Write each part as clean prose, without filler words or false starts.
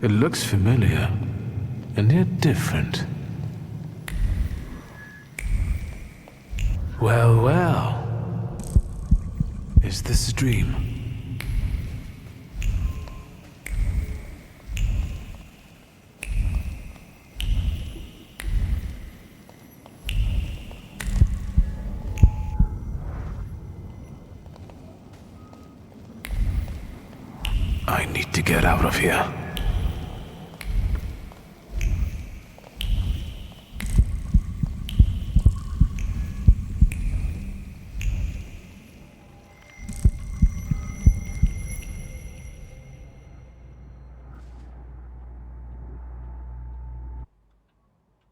It looks familiar, and yet different. Well, well. Is this a dream? I need to get out of here.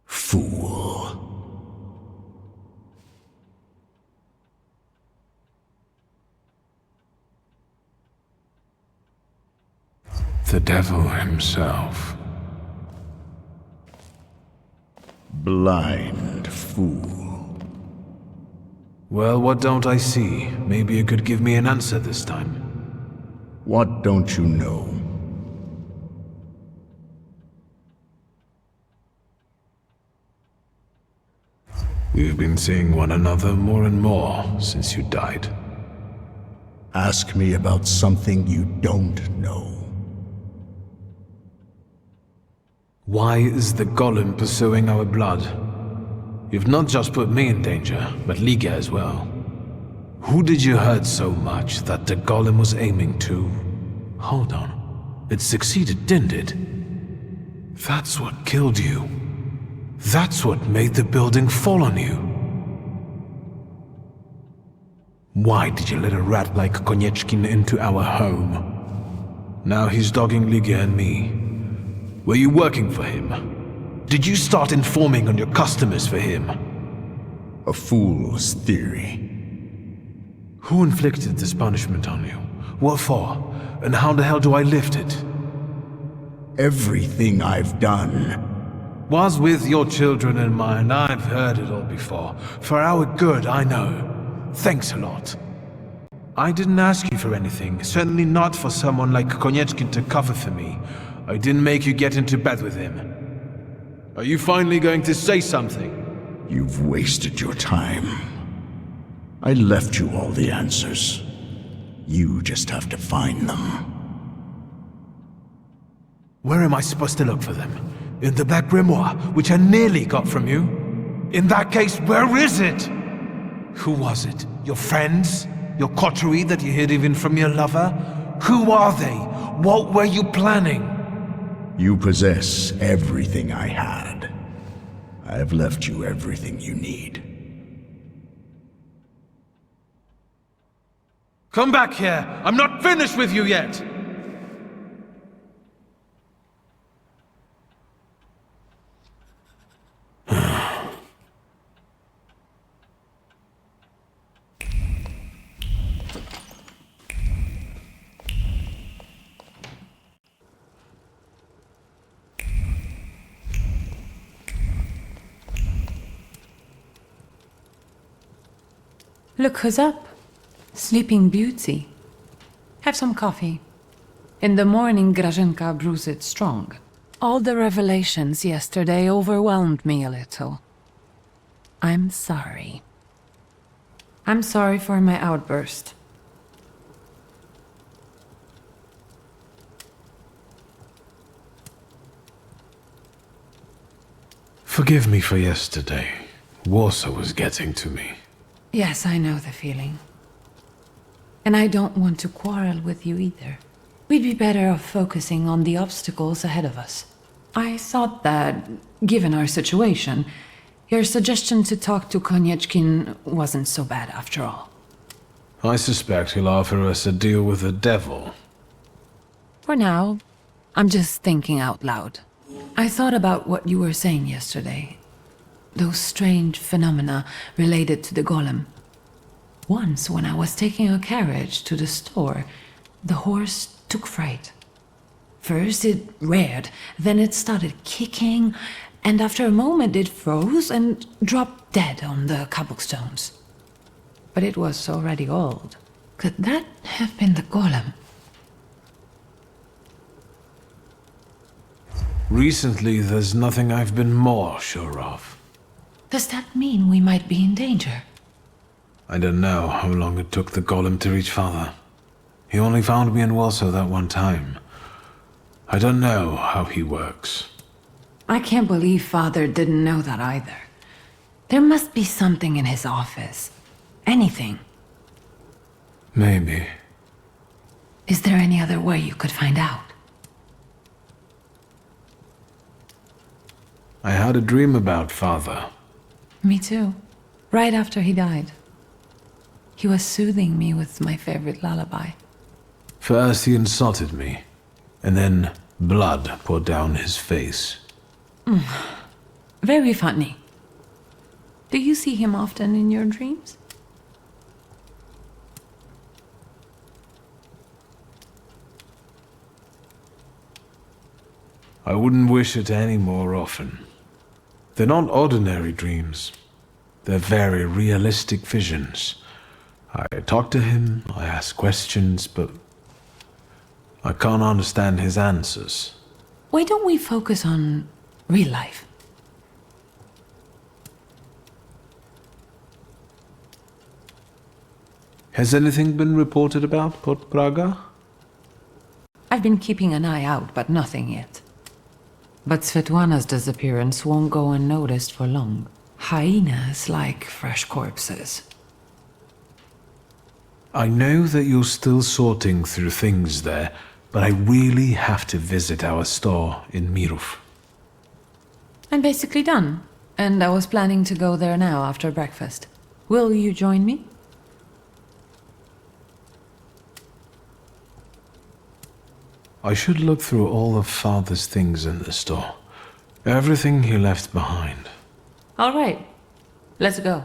Fool. The devil himself. Blind fool. Well, what don't I see? Maybe you could give me an answer this time. What don't you know? We've been seeing one another more and more since you died. Ask me about something you don't know. Why is the golem pursuing our blood? You've not just put me in danger, but Liga as well. Who did you hurt so much that the golem was aiming to? Hold on. It succeeded, didn't it? That's what killed you. That's what made the building fall on you. Why did you let a rat like Konieczkin into our home? Now he's dogging Liga and me. Were you working for him? Did you start informing on your customers for him? A fool's theory. Who inflicted this punishment on you? What for? And how the hell do I lift it? Everything I've done Was with your children in mind. I've heard it all before. For our good, I know. Thanks a lot. I didn't ask you for anything. Certainly not for someone like Konieczkin to cover for me. I didn't make you get into bed with him. Are you finally going to say something? You've wasted your time. I left you all the answers. You just have to find them. Where am I supposed to look for them? In the Black Grimoire, which I nearly got from you? In that case, where is it? Who was it? Your friends? Your coterie that you hid even from your lover? Who are they? What were you planning? You possess everything I had. I have left you everything you need. Come back here! I'm not finished with you yet! Look who's up. Sleeping Beauty. Have some coffee. In the morning, Grażynka brews it strong. All the revelations yesterday overwhelmed me a little. I'm sorry. I'm sorry for my outburst. Forgive me for yesterday. Warsaw was getting to me. Yes, I know the feeling. And I don't want to quarrel with you either. We'd be better off focusing on the obstacles ahead of us. I thought that, given our situation, your suggestion to talk to Konieczkin wasn't so bad after all. I suspect he'll offer us a deal with the devil. For now, I'm just thinking out loud. I thought about what you were saying yesterday. Those strange phenomena related to the golem. Once, when I was taking a carriage to the store, the horse took fright. First it reared, then it started kicking, and after a moment it froze and dropped dead on the cobblestones. But it was already old. Could that have been the golem? Recently, there's nothing I've been more sure of. Does that mean we might be in danger? I don't know how long it took the golem to reach Father. He only found me in Warsaw that one time. I don't know how he works. I can't believe Father didn't know that either. There must be something in his office. Anything. Maybe. Is there any other way you could find out? I had a dream about Father. Me too. Right after he died. He was soothing me with my favorite lullaby. First he insulted me, and then blood poured down his face. Very funny. Do you see him often in your dreams? I wouldn't wish it any more often. They're not ordinary dreams. They're very realistic visions. I talk to him, I ask questions, but I can't understand his answers. Why don't we focus on real life? Has anything been reported about Port Praga? I've been keeping an eye out, but nothing yet. But Svetlana's disappearance won't go unnoticed for long. Hyenas like fresh corpses. I know that you're still sorting through things there, but I really have to visit our store in Mirów. I'm basically done, and I was planning to go there now after breakfast. Will you join me? I should look through all of Father's things in the store. Everything he left behind. All right, let's go.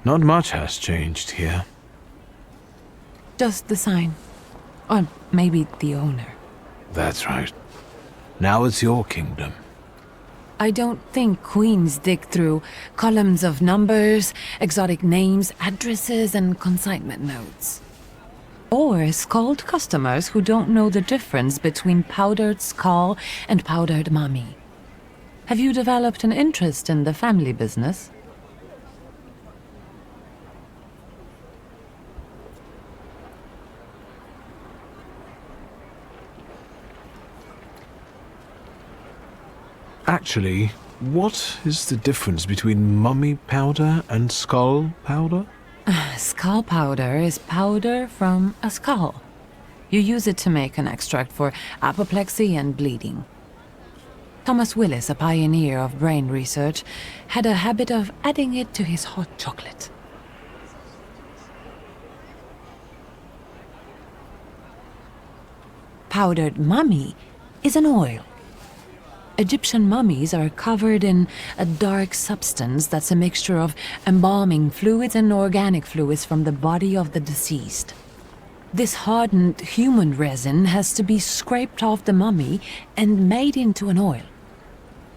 Not much has changed here. Just the sign. Or maybe the owner. That's right. Now it's your kingdom. I don't think queens dig through columns of numbers, exotic names, addresses, and consignment notes. Or scold customers who don't know the difference between powdered skull and powdered mummy. Have you developed an interest in the family business? Actually, what is the difference between mummy powder and skull powder? Skull powder is powder from a skull. You use it to make an extract for apoplexy and bleeding. Thomas Willis, a pioneer of brain research, had a habit of adding it to his hot chocolate. Powdered mummy is an oil. Egyptian mummies are covered in a dark substance that's a mixture of embalming fluids and organic fluids from the body of the deceased. This hardened human resin has to be scraped off the mummy and made into an oil.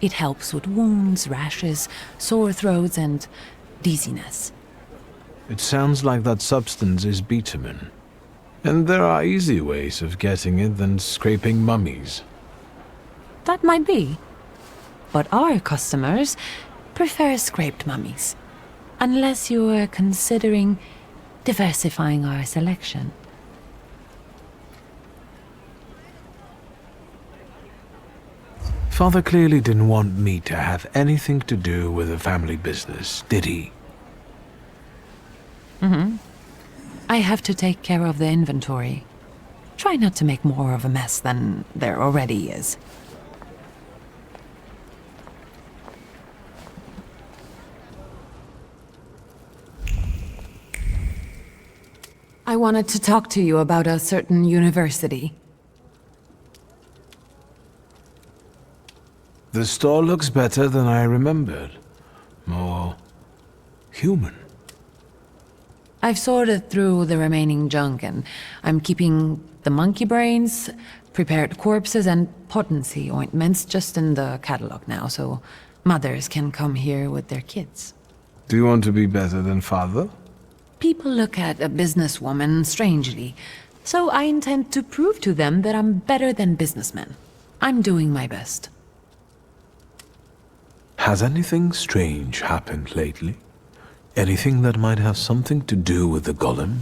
It helps with wounds, rashes, sore throats, and dizziness. It sounds like that substance is bitumen. And there are easy ways of getting it than scraping mummies. That might be. But our customers prefer scraped mummies. Unless you're considering diversifying our selection. Father clearly didn't want me to have anything to do with the family business, did he? I have to take care of the inventory. Try not to make more of a mess than there already is. I wanted to talk to you about a certain university. The store looks better than I remembered. More human. I've sorted through the remaining junk and I'm keeping the monkey brains, Prepared corpses and potency ointments just in the catalog now, so mothers can come here with their kids. Do you want to be better than father? People look at a businesswoman strangely, so I intend to prove to them that I'm better than businessmen. I'm doing my best. Has anything strange happened lately? Anything that might have something to do with the golem?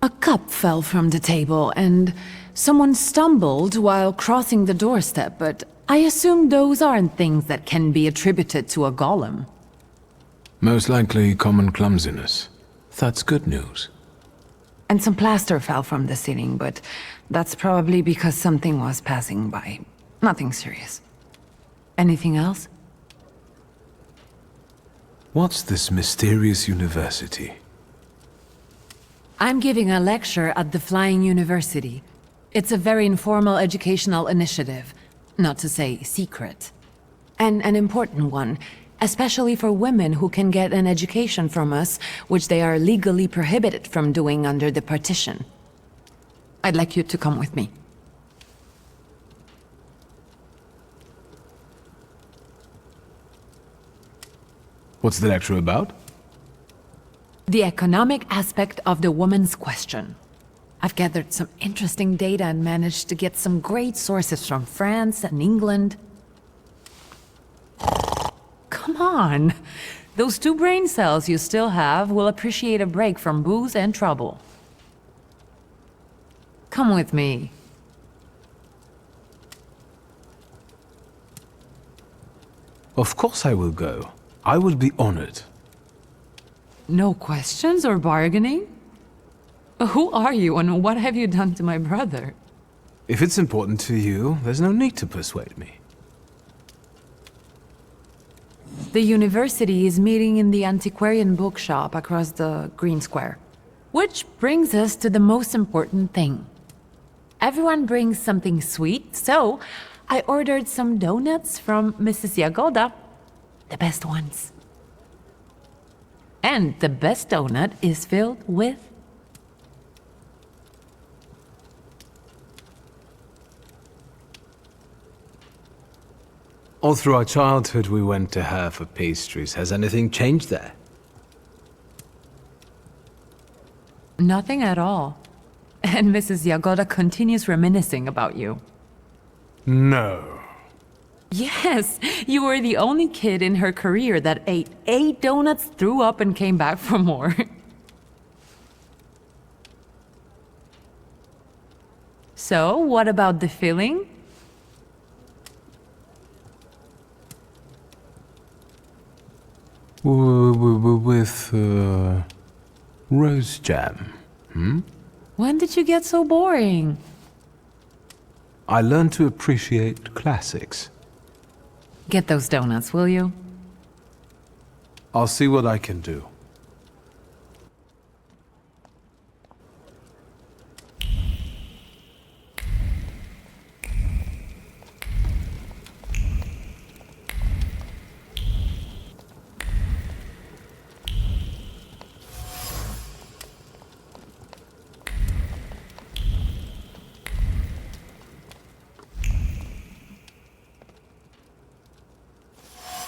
A cup fell from the table, and someone stumbled while crossing the doorstep, but I assume those aren't things that can be attributed to a golem. Most likely common clumsiness. That's good news. And some plaster fell from the ceiling, but that's probably because something was passing by. Nothing serious. Anything else? What's this mysterious university? I'm giving a lecture at the Flying University. It's a very informal educational initiative, not to say secret. And an important one, especially for women who can get an education from us, which they are legally prohibited from doing under the partition. I'd like you to come with me. What's the lecture about? The economic aspect of the woman's question. I've gathered some interesting data and managed to get some great sources from France and England. Come on! Those 2 brain cells you still have will appreciate a break from booze and trouble. Come with me. Of course I will go. I will be honored. No questions or bargaining? Who are you and what have you done to my brother? If it's important to you, there's no need to persuade me. The university is meeting in the antiquarian bookshop across the Green Square. Which brings us to the most important thing. Everyone brings something sweet, so I ordered some donuts from Mrs. Jagoda. The best ones. And the best donut is filled with... All through our childhood we went to her for pastries. Has anything changed there? Nothing at all. And Mrs. Jagoda continues reminiscing about you. No. Yes, you were the only kid in her career that ate 8 donuts, threw up, and came back for more. So, what about the filling? With rose jam. When did you get so boring? I learned to appreciate classics. Get those donuts, will you? I'll see what I can do.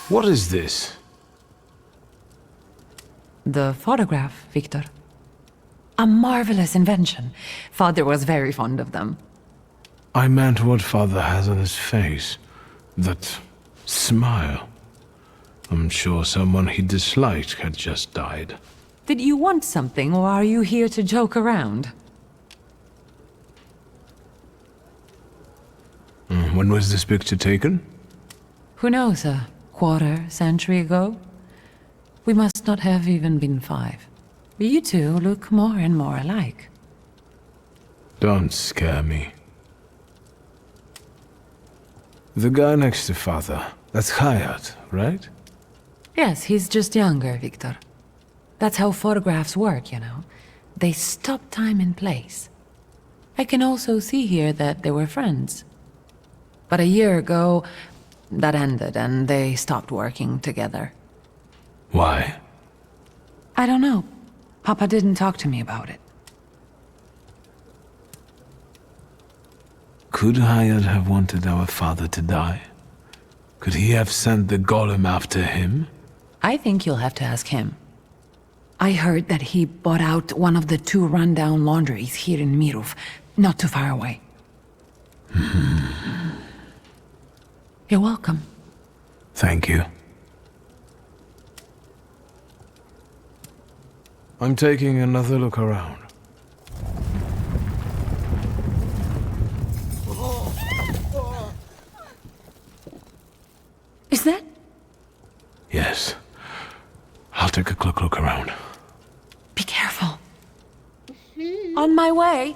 What is this? The photograph, Victor. A marvelous invention. Father was very fond of them. I meant what father has on his face. That smile. I'm sure someone he disliked had just died. Did you want something, or are you here to joke around? When was this picture taken? Who knows, a quarter century ago? We must not have even been 5. You two look more and more alike. Don't scare me. The guy next to father, that's Hayat, right? Yes, he's just younger, Victor. That's how photographs work, you know. They stop time and place. I can also see here that they were friends. But a year ago, that ended and they stopped working together. Why? I don't know. Papa didn't talk to me about it. Could Hayat have wanted our father to die? Could he have sent the golem after him? I think you'll have to ask him. I heard that he bought out one of the 2 rundown laundries here in Mirov, not too far away. You're welcome. Thank you. I'm taking another look around. Is that? Yes. I'll take a quick look around. Be careful. On my way.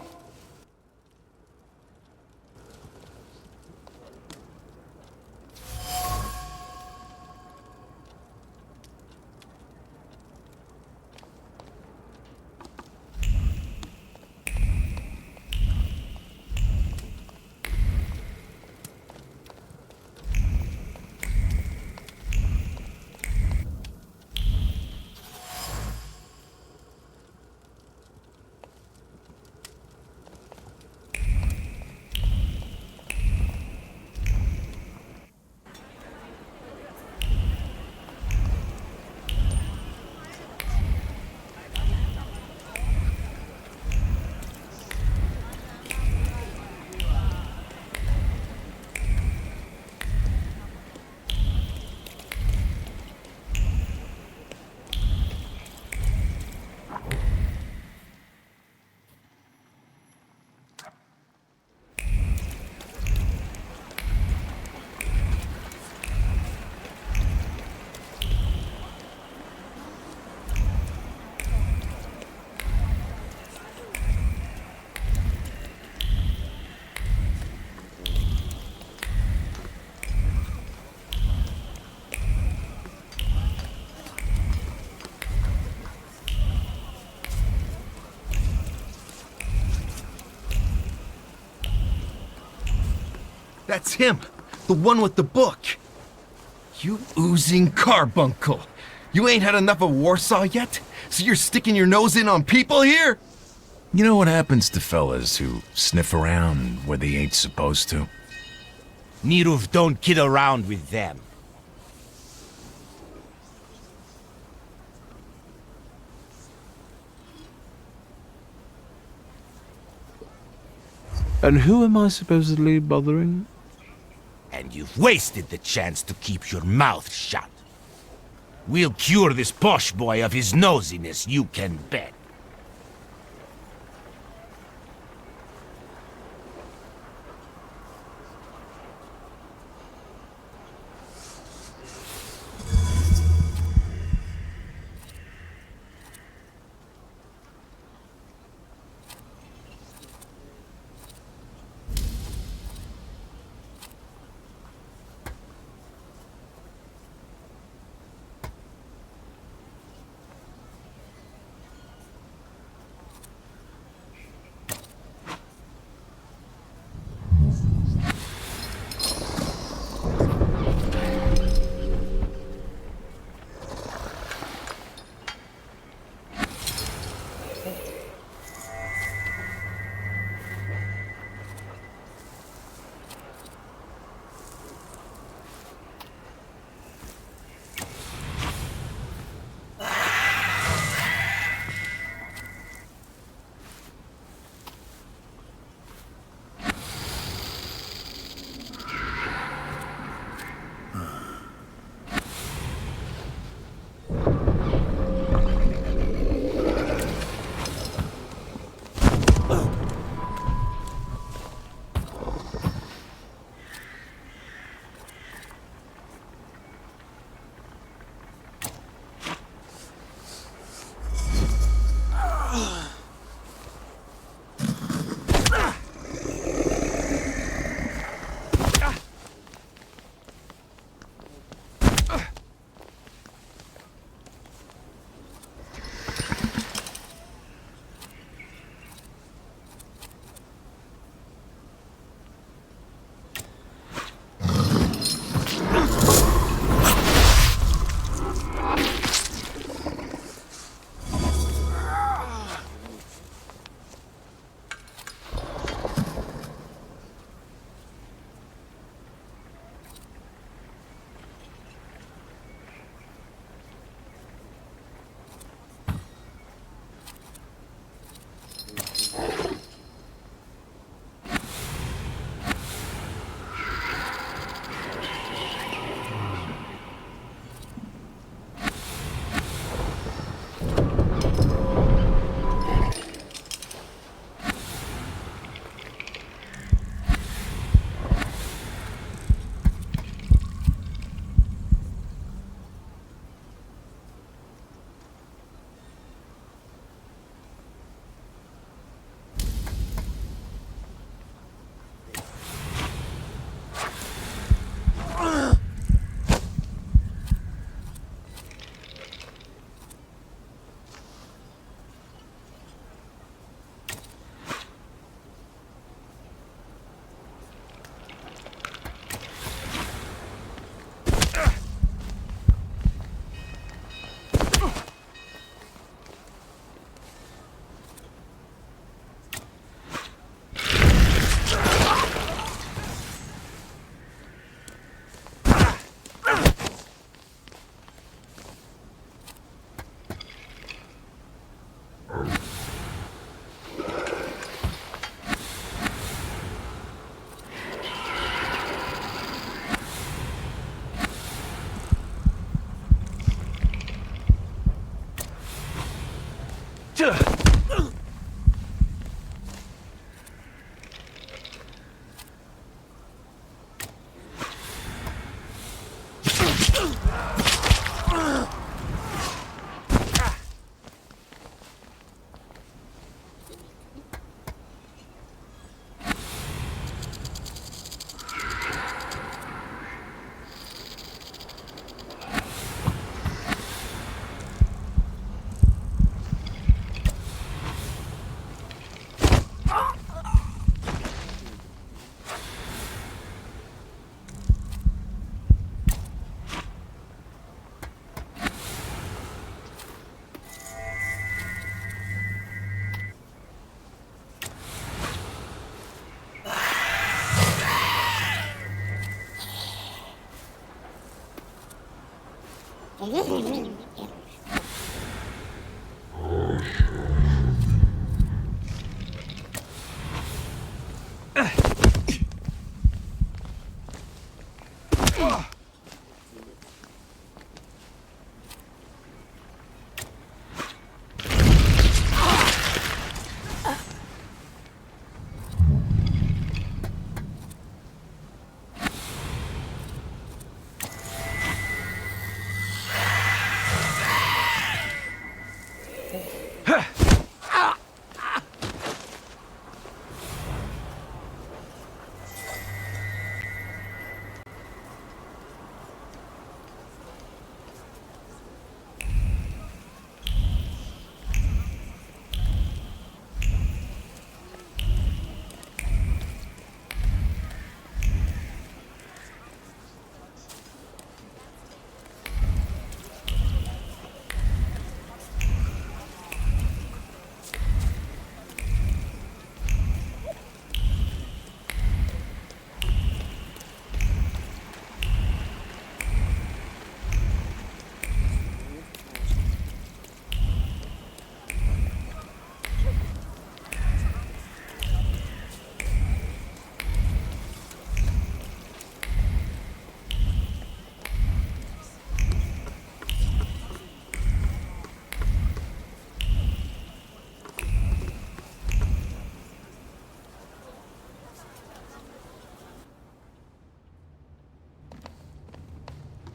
That's him! The one with the book! You oozing carbuncle! You ain't had enough of Warsaw yet? So you're sticking your nose in on people here? You know what happens to fellas who sniff around where they ain't supposed to? Mirov don't kid around with them. And who am I supposedly bothering? And you've wasted the chance to keep your mouth shut. We'll cure this posh boy of his nosiness, you can bet.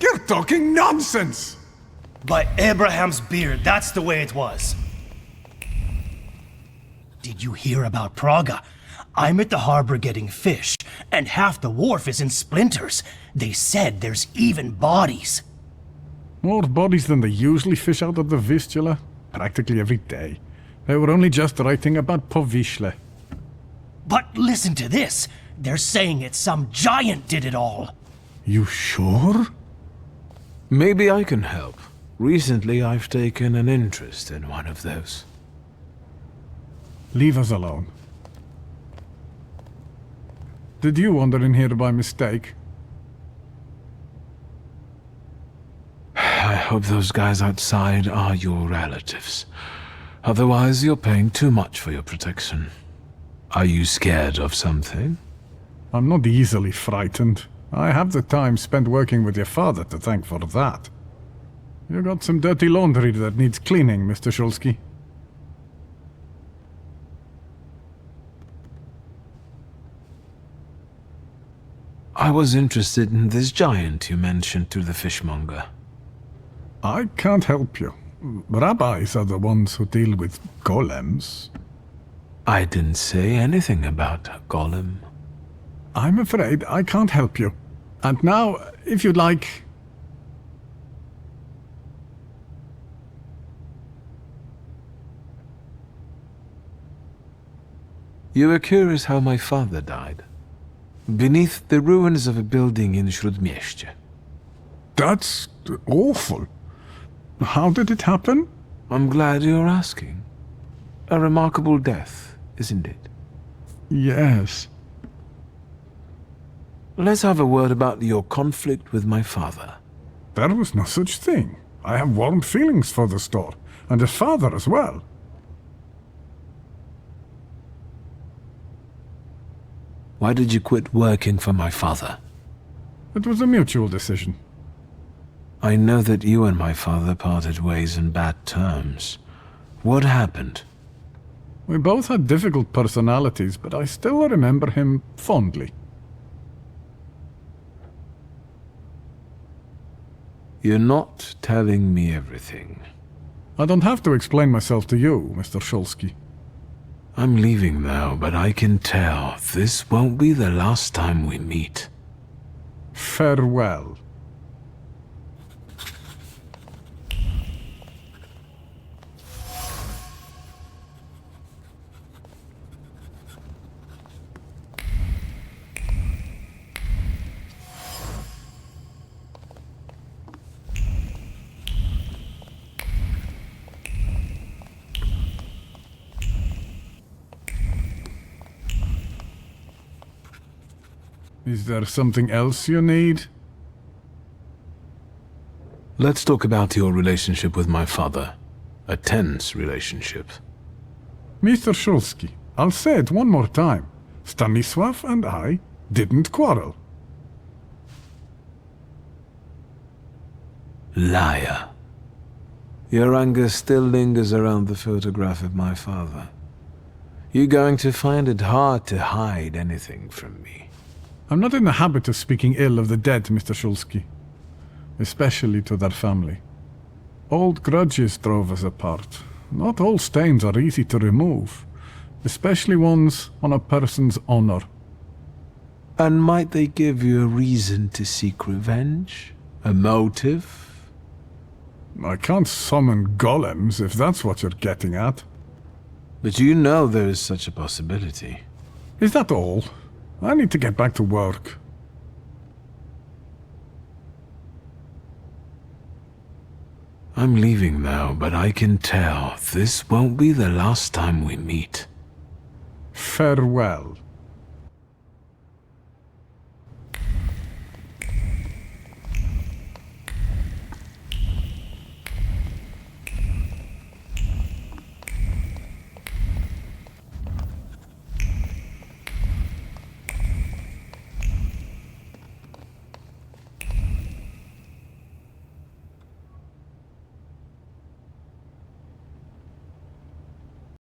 You're talking nonsense! By Abraham's beard, that's the way it was. Did you hear about Praga? I'm at the harbor getting fish, and half the wharf is in splinters. They said there's even bodies. More bodies than they usually fish out of the Vistula. Practically every day. They were only just writing about Povishle. But listen to this. They're saying it's some giant did it all. You sure? Maybe I can help. Recently, I've taken an interest in one of those. Leave us alone. Did you wander in here by mistake? I hope those guys outside are your relatives. Otherwise, you're paying too much for your protection. Are you scared of something? I'm not easily frightened. I have the time spent working with your father to thank for that. You got some dirty laundry that needs cleaning, Mr. Shulsky. I was interested in this giant you mentioned to the fishmonger. I can't help you. Rabbis are the ones who deal with golems. I didn't say anything about a golem. I'm afraid I can't help you. And now, if you'd like... You were curious how my father died. Beneath the ruins of a building in Śródmieście. That's awful. How did it happen? I'm glad you're asking. A remarkable death, isn't it? Yes. Let's have a word about your conflict with my father. There was no such thing. I have warm feelings for the store, and his father as well. Why did you quit working for my father? It was a mutual decision. I know that you and my father parted ways in bad terms. What happened? We both had difficult personalities, but I still remember him fondly. You're not telling me everything. I don't have to explain myself to you, Mr. Shulsky. I'm leaving now, but I can tell this won't be the last time we meet. Farewell. Is there something else you need? Let's talk about your relationship with my father. A tense relationship. Mr. Shulsky, I'll say it one more time. Stanisław and I didn't quarrel. Liar. Your anger still lingers around the photograph of my father. You're going to find it hard to hide anything from me. I'm not in the habit of speaking ill of the dead, Mr. Shulsky. Especially to their family. Old grudges drove us apart. Not all stains are easy to remove, especially ones on a person's honor. And might they give you a reason to seek revenge? A motive? I can't summon golems if that's what you're getting at. But you know there is such a possibility. Is that all? I need to get back to work. I'm leaving now, but I can tell this won't be the last time we meet. Farewell.